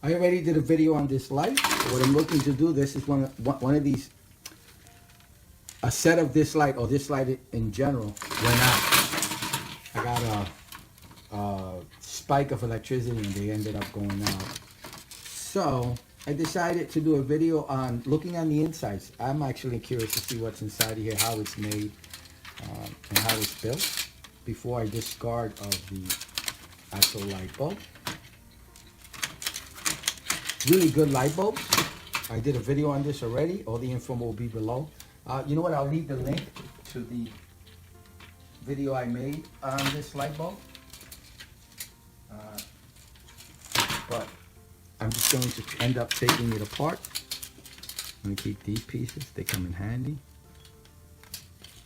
I already did a video on this light. What I'm looking to do, this is one of these, a set of this light, or this light in general, went out. I got a spike of electricity and they ended up going out. So I decided to do a video on looking on the insides. I'm actually curious to see what's inside of here, how it's made, and how it's built before I discard of the actual light bulb. Really good light bulbs. I did a video on this already. All the info will be below. You know what? I'll leave the link to the video I made on this light bulb. But I'm just going to end up taking it apart. I'm going to keep these pieces. They come in handy.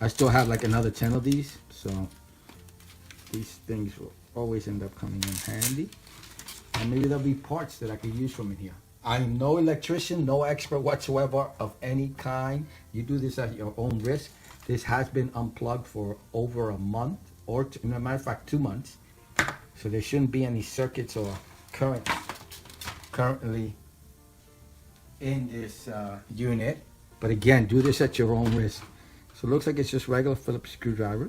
I still have like another 10 of these, so these things will always end up coming in handy. And maybe there'll be parts that I could use from in here. I'm no electrician, no expert whatsoever of any kind. You do this at your own risk. This has been unplugged for over a month, or as a matter of fact, 2 months. So there shouldn't be any circuits or currently in this unit. But again, do this at your own risk. So it looks like it's just regular Phillips screwdrivers.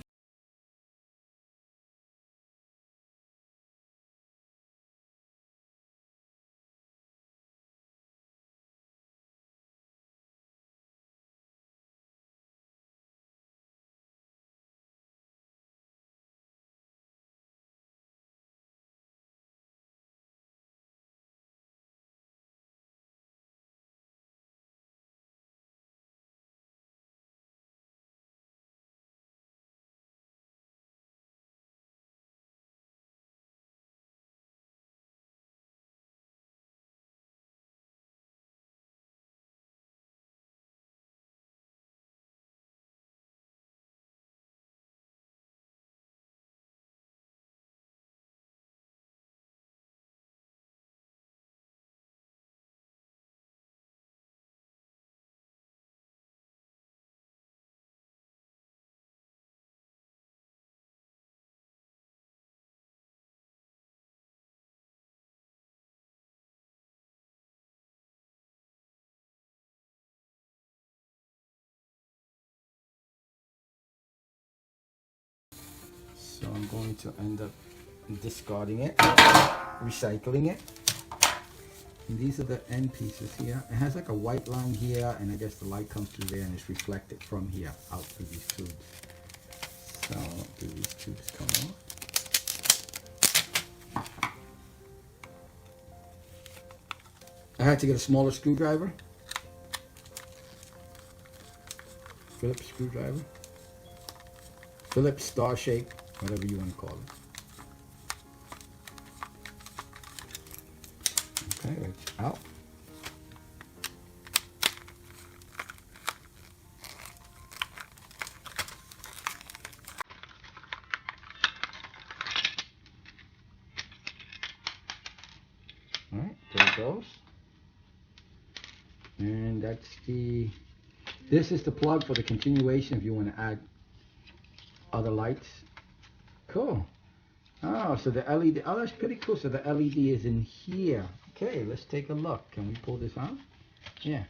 So I'm going to end up discarding it, recycling it. And these are the end pieces here. It has like a white line here, and I guess the light comes through there and it's reflected from here out through these tubes. So do these tubes come off? I had to get a smaller screwdriver. Phillips screwdriver. Phillips star shape, whatever you want to call it. Okay, it's out. All right, there it goes. And that's this is the plug for the continuation if you want to add other lights. Cool. Oh, so the LED, oh, that's pretty cool. So the LED is in here. Okay, let's take a look. Can we pull this out? Yeah.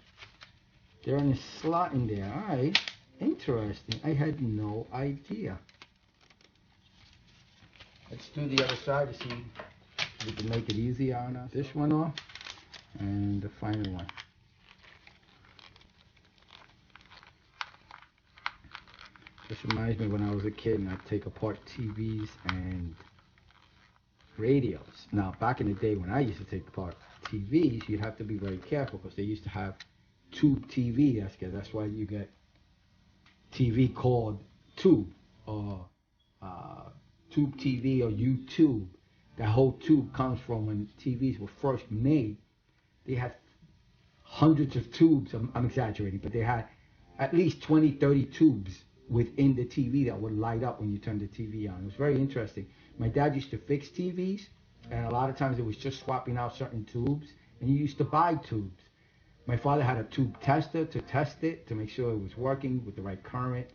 They're in a slot in there. All right. Interesting. I had no idea. Let's do the other side to see if we can make it easier on us. This one off, and the final one. This reminds me when I was a kid and I'd take apart TVs and radios. Now, back in the day when I used to take apart TVs, you'd have to be very careful because they used to have tube TV. That's why you get TV called tube, or tube TV, or YouTube. That whole tube comes from when TVs were first made. They had hundreds of tubes. I'm exaggerating, but they had at least 20, 30 tubes within the TV that would light up when you turn the TV on. It was very interesting. My dad used to fix TVs, and a lot of times it was just swapping out certain tubes, and you used to buy tubes. My father had a tube tester to test it, to make sure it was working with the right current.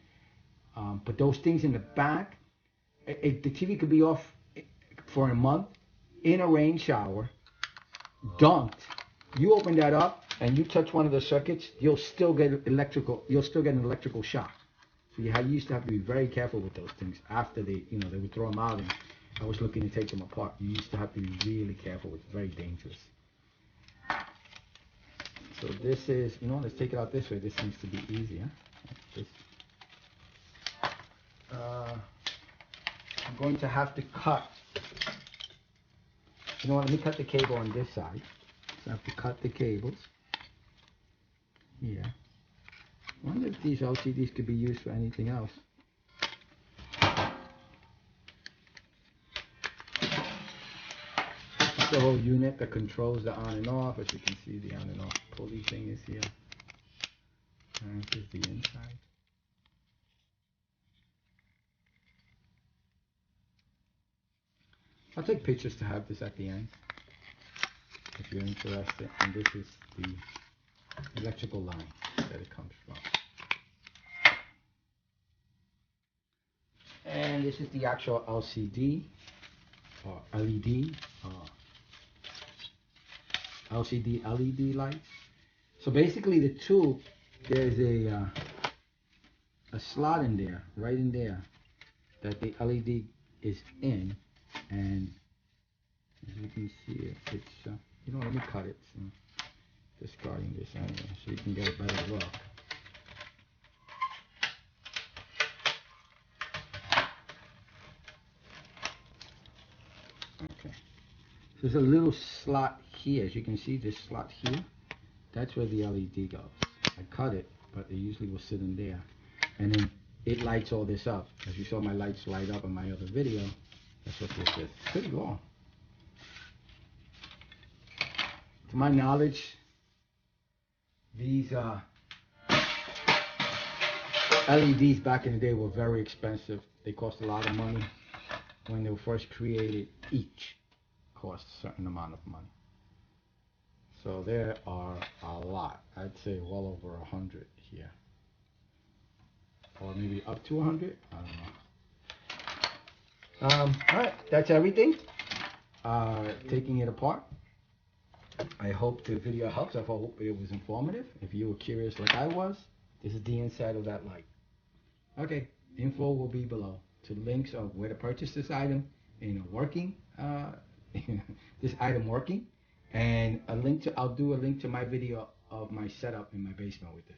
But those things in the back, the TV could be off for a month in a rain shower, dumped, you open that up and you touch one of the circuits, you'll still get an electrical shock. So you used to have to be very careful with those things after they would throw them out, and I was looking to take them apart. You used to have to be really careful. It's very dangerous. So this is, let's take it out this way. This seems to be easier. I'm going to have to cut. Let me cut the cable on this side. So I have to cut the cables here. I wonder if these LCDs could be used for anything else. It's the whole unit that controls the on and off. As you can see, the on and off pulley thing is here. And this is the inside. I'll take pictures to have this at the end if you're interested. And this is the electrical line that it comes from. And this is the actual LCD or LED, LCD LED lights. So basically the tube, there's a slot in there, right in there, that the LED is in, and as you can see, it's let me cut it. So discarding this anyway, so you can get a better look. Okay, so there's a little slot here. As you can see, this slot here, that's where the LED goes. I cut it, but it usually will sit in there, and then it lights all this up. As you saw my lights light up in my other video, that's what this is. It's pretty long. To my knowledge, these LEDs back in the day were very expensive. They cost a lot of money. When they were first created, each cost a certain amount of money. So there are a lot. I'd say well over 100 here. Or maybe up to 100. I don't know. Alright, that's everything. Taking it apart. I hope the video helps. I hope it was informative. If you were curious like I was, this is the inside of that light. Okay, info will be below. To links of where to purchase this item, working, this item working, and I'll do a link to my video of my setup in my basement with this.